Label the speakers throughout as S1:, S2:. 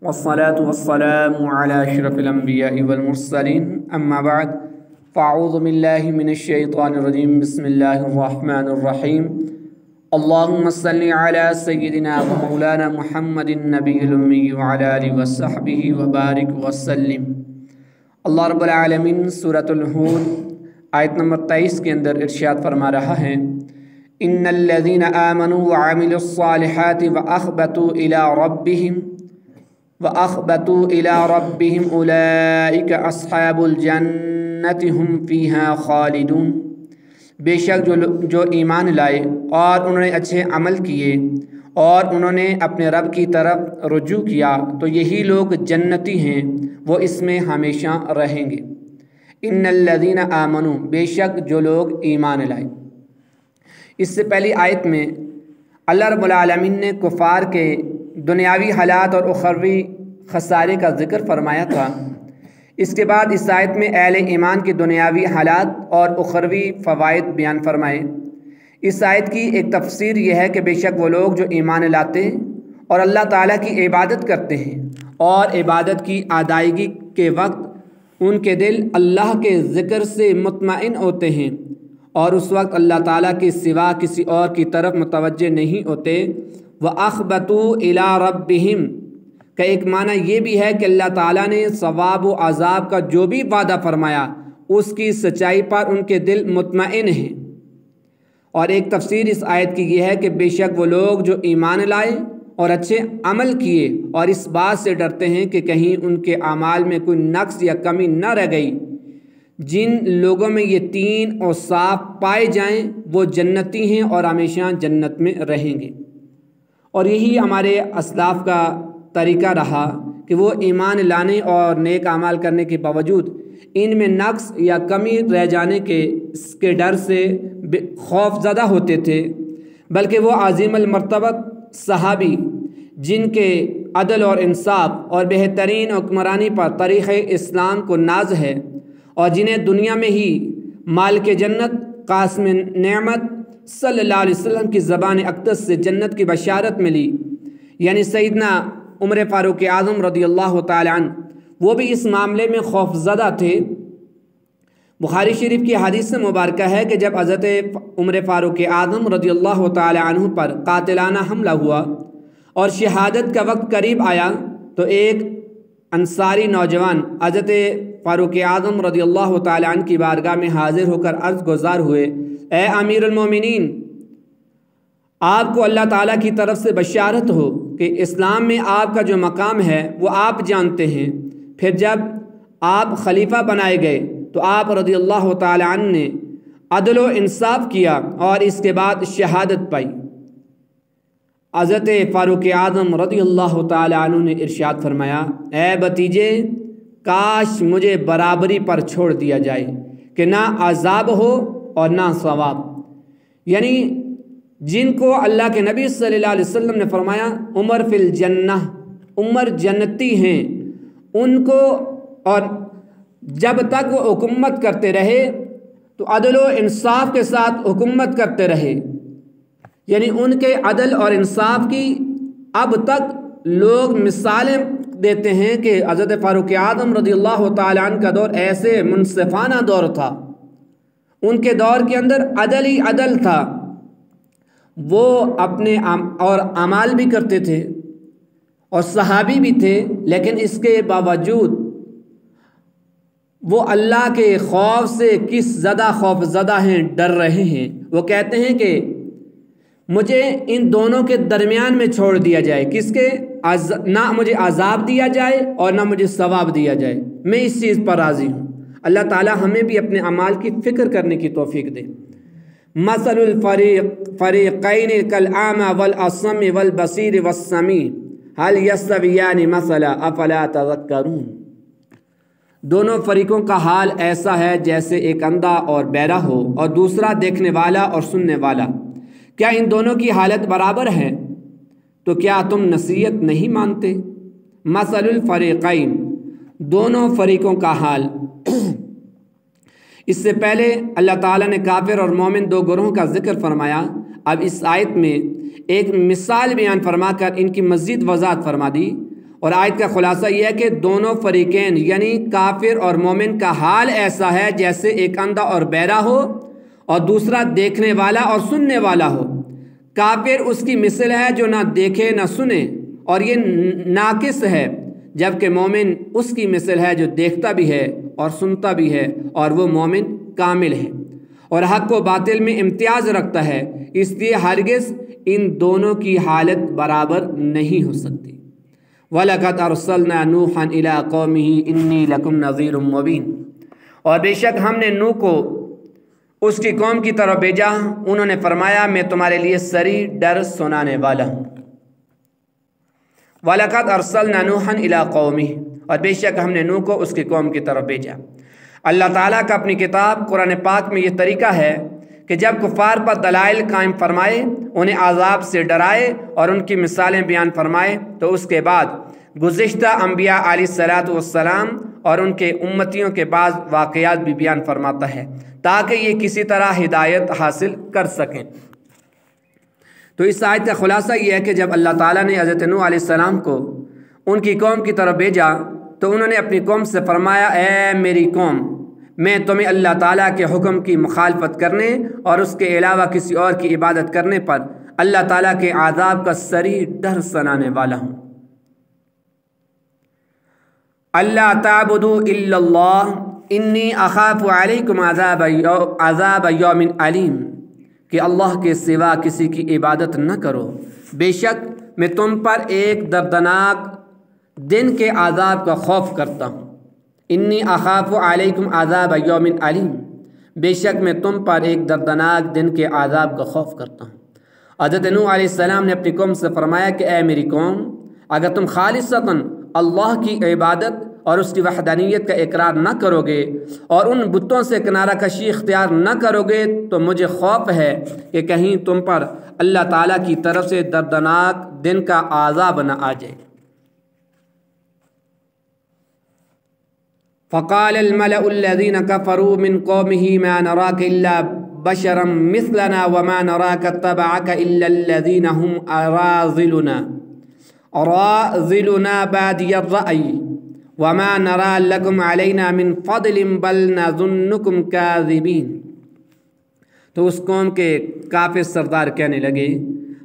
S1: والصلاة والسلام على أشرف الأنبياء والمرسلين أما بعد فأعوذ بالله من الشيطان الرجيم بسم الله الرحمن الرحيم اللهم صل على سيدنا ومولانا محمد النبي الأمي وعلى آله وصحبه وبارك وسلم۔ اللہ رب العالمین سورۃ الہود آیت نمبر 23 کے اندر ارشاد فرما رہا ہے ان الذين آمنوا وعملوا الصالحات واخبتوا الى ربهم اولئك اصحاب الجنة هم فيها خالدون۔ بے شک جو ایمان لائے اور انہوں نے اچھے عمل کیے اور انہوں نے اپنے رب کی طرف رجوع کیا تو یہی لوگ جنتی ہیں، وہ اس میں ہمیشہ رہیں گے۔ ان الذین آمنوا، بے شک جو لوگ ایمان لائے۔ اس سے پہلی آیت میں اللہ رب العالمین نے کفار کے دنیاوی حالات اور اخروی خسارے کا ذکر فرمایا تھا۔ اس کے بعد اس آیت میں اہل ایمان کے دنیاوی حالات اور اخروی فوائد بیان فرمائے۔ اس آیت کی ایک تفسیر یہ ہے کہ بے شک وہ لوگ جو ایمان لاتے ہیں اور اللہ تعالیٰ کی عبادت کرتے ہیں اور عبادت کی ادائیگی کے وقت ان کے دل اللہ کے ذکر سے مطمئن ہوتے ہیں اور اس وقت اللہ تعالیٰ کے سوا کسی اور کی طرف متوجہ نہیں ہوتے۔ وَأَخْبَتُوا إِلَىٰ رَبِّهِمْ کا ایک معنی یہ بھی ہے کہ اللہ تعالیٰ نے ثواب و عذاب کا جو بھی وعدہ فرمایا اس کی سچائی پر ان کے دل مطمئن ہیں۔ اور ایک تفسیر اس آیت کی یہ ہے کہ بے شک وہ لوگ جو ایمان لائے اور اچھے عمل کیے اور اس بات سے ڈرتے ہیں کہ کہیں ان کے اعمال میں کوئی نقص یا کمی نہ رہ گئی، جن لوگوں میں یہ تین اوصاف پائے جائیں وہ جنتی ہیں اور ہمیشہ جنت میں رہیں گے۔ اور یہی ہمارے اسلاف کا طریقہ رہا کہ وہ ایمان لانے اور نیک اعمال کرنے کے باوجود ان میں نقص یا کمی رہ جانے کے ڈر سے خوف زدہ ہوتے تھے، بلکہ وہ عظیم المرتبت صحابی جن کے عدل اور انصاف اور بہترین حکمرانی پر تاریخ اسلام کو ناز ہے اور جنہیں دنیا میں ہی مالک جنت قاسم نعمت صلی اللہ علیہ وسلم کی زبان اقدس سے جنت کی بشارت ملی، یعنی سیدنا عمر فاروق اعظم رضی اللہ تعالی عنہ، وہ بھی اس معاملے میں خوف زدہ تھے۔ بخاری شریف کی حدیث مبارکہ ہے کہ جب حضرت عمر فاروق اعظم رضی اللہ تعالی عنہ پر قاتلانہ حملہ ہوا اور شہادت کا وقت قریب آیا تو ایک انصاری نوجوان حضرت فاروق اعظم رضی اللہ تعالی عنہ کی بارگاہ میں حاضر ہو کر عرض گزار ہوئے، اے امیر المومنین، آپ کو اللہ تعالیٰ کی طرف سے بشارت ہو کہ اسلام میں آپ کا جو مقام ہے وہ آپ جانتے ہیں۔ پھر جب آپ خلیفہ بنائے گئے تو آپ رضی اللہ تعالی عنہ نے عدل و انصاف کیا اور اس کے بعد شہادت پائی۔ حضرت فاروق اعظم رضی اللہ تعالی عنہ نے ارشاد فرمایا، اے بھتیجے، کاش مجھے برابری پر چھوڑ دیا جائے کہ نہ عذاب ہو اور نہ ثواب۔ یعنی جن کو اللہ کے نبی صلی اللہ علیہ وسلم نے فرمایا عمر فی الجنہ، عمر جنتی ہیں، ان کو اور جب تک وہ حکومت کرتے رہے تو عدل و انصاف کے ساتھ حکومت کرتے رہے، یعنی ان کے عدل اور انصاف کی اب تک لوگ مثالیں دیتے ہیں کہ حضرت فاروق اعظم رضی اللہ تعالی عنہ کا دور ایسے منصفانہ دور تھا، ان کے دور کے اندر عدل ہی عدل تھا، وہ اپنے اور اعمال بھی کرتے تھے اور صحابی بھی تھے، لیکن اس کے باوجود وہ اللہ کے خوف سے کس زدہ خوف زدہ ہیں، ڈر رہے ہیں۔ وہ کہتے ہیں کہ مجھے ان دونوں کے درمیان میں چھوڑ دیا جائے، کس کے؟ نہ مجھے عذاب دیا جائے اور نہ مجھے ثواب دیا جائے، میں اس چیز پر راضی ہوں۔ اللہ تعالی ہمیں بھی اپنے اعمال کی فکر کرنے کی توفیق دے۔ مثل الفریقین کالاعمی والاصم والبصیر والسمیع هل یستویان مثلا افلا تذکرون۔ دونوں فریقوں کا حال ایسا ہے جیسے ایک اندھا اور بہرا ہو اور دوسرا دیکھنے والا اور سننے والا، کیا ان دونوں کی حالت برابر ہے؟ تو کیا تم نصیحت نہیں مانتے؟ مثل الفریقین، دونوں فریقوں کا حال۔ اس سے پہلے اللہ تعالیٰ نے کافر اور مومن دو گروہوں کا ذکر فرمایا، اب اس آیت میں ایک مثال بیان فرما کر ان کی مزید وضاحت فرما دی۔ اور آیت کا خلاصہ یہ ہے کہ دونوں فریقین یعنی کافر اور مومن کا حال ایسا ہے جیسے ایک اندھا اور بہرا ہو اور دوسرا دیکھنے والا اور سننے والا ہو۔ کافر اس کی مثل ہے جو نہ دیکھے نہ سنے اور یہ ناقص ہے، جبکہ مومن اس کی مثل ہے جو دیکھتا بھی ہے اور سنتا بھی ہے اور وہ مومن کامل ہے اور حق و باطل میں امتیاز رکھتا ہے، اس لیے ہرگز ان دونوں کی حالت برابر نہیں ہو سکتی۔ وَلَقَدْ أَرْسَلْنَا نُوحًا إِلَىٰ قَوْمِهِ إِنِّي لَكُمْ نَذِيرٌ مُّبِينٌ، اور بے شک ہم نے نوح کو اس کی قوم کی طرف بھیجا، انہوں نے فرمایا میں تمہارے لیے صریح ڈر سنانے والا ہوں۔ وَلَقَدْ أَرْسَلْنَا نُوحًا إِلَىٰ قَوْمِهِ، اور بے شک ہم نے نوح کو اس کی قوم کی طرف بھیجا۔ اللہ تعالیٰ کا اپنی کتاب قرآن پاک میں یہ طریقہ ہے کہ جب کفار پر دلائل قائم فرمائے، انہیں عذاب سے ڈرائے اور ان کی مثالیں بیان فرمائے، تو اس کے بعد گزشتہ انبیاء علیہ الصلاۃ والسلام اور ان کے امتیوں کے بعض واقعات بھی بیان فرماتا ہے تاکہ یہ کسی طرح ہدایت حاصل کر سکیں۔ تو اس آیت کا خلاصہ یہ ہے کہ جب اللہ تعالیٰ نے حضرت نوح علیہ السلام کو ان کی قوم کی طرف بھیجا تو انہوں نے اپنی قوم سے فرمایا، اے میری قوم، میں تمہیں اللہ تعالیٰ کے حکم کی مخالفت کرنے اور اس کے علاوہ کسی اور کی عبادت کرنے پر اللہ تعالیٰ کے عذاب کا صریح ڈر سنانے والا ہوں۔ اللہ تعبدوا الا اللہ انی اخاف علیکم عذاب یوم علیم، کہ اللہ کے سوا کسی کی عبادت نہ کرو، بے شک میں تم پر ایک دردناک دن کے عذاب کا خوف کرتا ہوں۔ انی اخاف علیکم عذاب یوم علیم، بے شک میں تم پر ایک دردناک دن کے عذاب کا خوف کرتا ہوں۔ حضرت نوح علیہ السلام نے اپنی قوم سے فرمایا کہ اے میری قوم، اگر تم خالصتاً اللہ کی عبادت اور اس کی وحدانیت کا اقرار نہ کرو گے اور ان بتوں سے کنارہ کشی اختیار نہ کرو گے تو مجھے خوف ہے کہ کہیں تم پر اللہ تعالیٰ کی طرف سے دردناک دن کا عذاب نہ آ جائے۔ فقال الملأ الذين كفروا من قومه ما نراك إلا بشرا مثلنا وما نراك اتبعك إلا الذين هم أراذلنا بادي الرأي وما نرى لكم علينا من فضل بل نظنكم كاذبين۔ تو اس قوم کے کافر سردار کہنے لگے،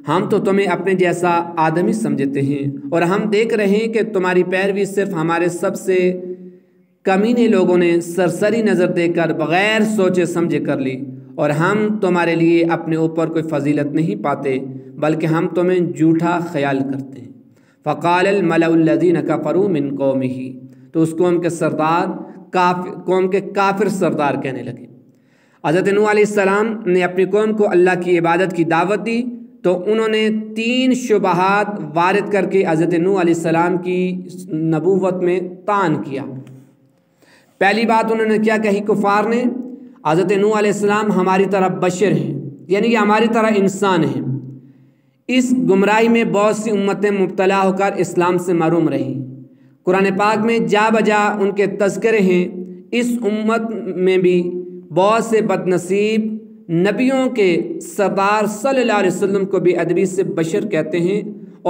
S1: ہم تو تمہیں اپنے جیسا آدمی سمجھتے ہیں اور ہم دیکھ رہے ہیں کہ تمہاری پیروی صرف ہمارے سب سے کمینے لوگوں نے سرسری نظر دے کر بغیر سوچے سمجھے کر لی، اور ہم تمہارے لیے اپنے اوپر کوئی فضیلت نہیں پاتے بلکہ ہم تمہیں جھوٹا خیال کرتے ہیں۔ فقال الملأ الذين كفروا من قومه، تو اس قوم کے سردار قوم کے کافر سردار کہنے لگے۔ حضرت نوح علیہ السلام نے اپنی قوم کو اللہ کی عبادت کی دعوت دی تو انہوں نے 3 شبہات وارد کر کے حضرت نوح علیہ السلام کی نبوت میں طعن کیا۔ پہلی بات انہوں نے کیا کہی کفار نے، حضرت نوح علیہ السلام ہماری طرح بشر ہیں، یعنی یہ ہماری طرح انسان ہیں۔ اس گمراہی میں بہت سی امتیں مبتلا ہو کر اسلام سے محروم رہیں۔ قرآن پاک میں جا بجا ان کے تذکرے ہیں۔ اس امت میں بھی بہت سے بد نصیب نبیوں کے سردار صلی اللہ علیہ وسلم کو بھی ادبی سے بشر کہتے ہیں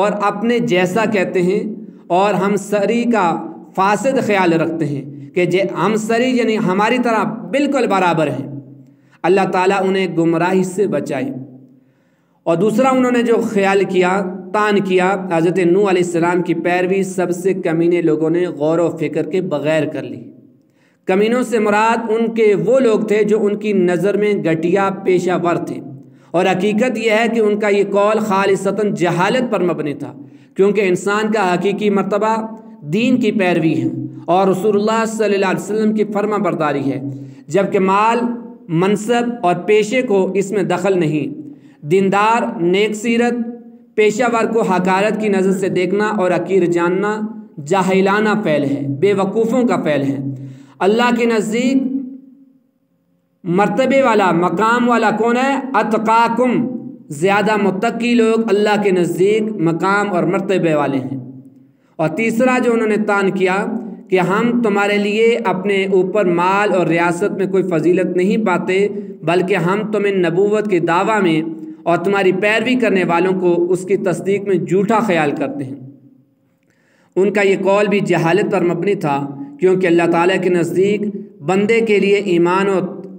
S1: اور اپنے جیسا کہتے ہیں، اور ہم سری کا فاسد خیال رکھتے ہیں کہ ہم سری یعنی ہماری طرح بالکل برابر ہیں۔ اللہ تعالیٰ انہیں گمراہی سے بچائے۔ اور دوسرا انہوں نے جو خیال کیا، طعن کیا، حضرت نوح علیہ السلام کی پیروی سب سے کمینے لوگوں نے غور و فکر کے بغیر کر لی۔ کمینوں سے مراد ان کے وہ لوگ تھے جو ان کی نظر میں گھٹیا پیشہ ور تھے، اور حقیقت یہ ہے کہ ان کا یہ قول خالصتاً جہالت پر مبنی تھا، کیونکہ انسان کا حقیقی مرتبہ دین کی پیروی ہے اور رسول اللہ صلی اللہ علیہ وسلم کی فرما برداری ہے، جبکہ مال، منصب اور پیشے کو اس میں دخل نہیں۔ دیندار، نیک سیرت، پیشہ ور کو حقارت کی نظر سے دیکھنا اور حقیر جاننا جاہلانہ فعل ہے، بے وقوفوں کا فعل ہے۔ اللہ کے نزدیک مرتبے والا، مقام والا کون ہے؟ اتقاکم، زیادہ متقی لوگ اللہ کے نزدیک مقام اور مرتبے والے ہیں۔ اور تیسرا جو انہوں نے طعن کیا کہ ہم تمہارے لیے اپنے اوپر مال اور ریاست میں کوئی فضیلت نہیں پاتے بلکہ ہم تمہیں نبوت کے دعویٰ میں اور تمہاری پیروی کرنے والوں کو اس کی تصدیق میں جھوٹا خیال کرتے ہیں۔ ان کا یہ قول بھی جہالت پر مبنی تھا، کیونکہ اللہ تعالیٰ کے نزدیک بندے کے لیے ایمان و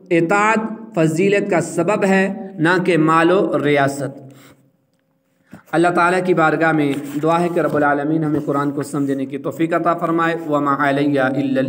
S1: اطاعت فضیلت کا سبب ہے، نہ کہ مال و ریاست۔ اللہ تعالیٰ کی بارگاہ میں دعا ہے کہ رب العالمین ہمیں قرآن کو سمجھنے کی توفیق عطا فرمائے۔ وما علیہ الا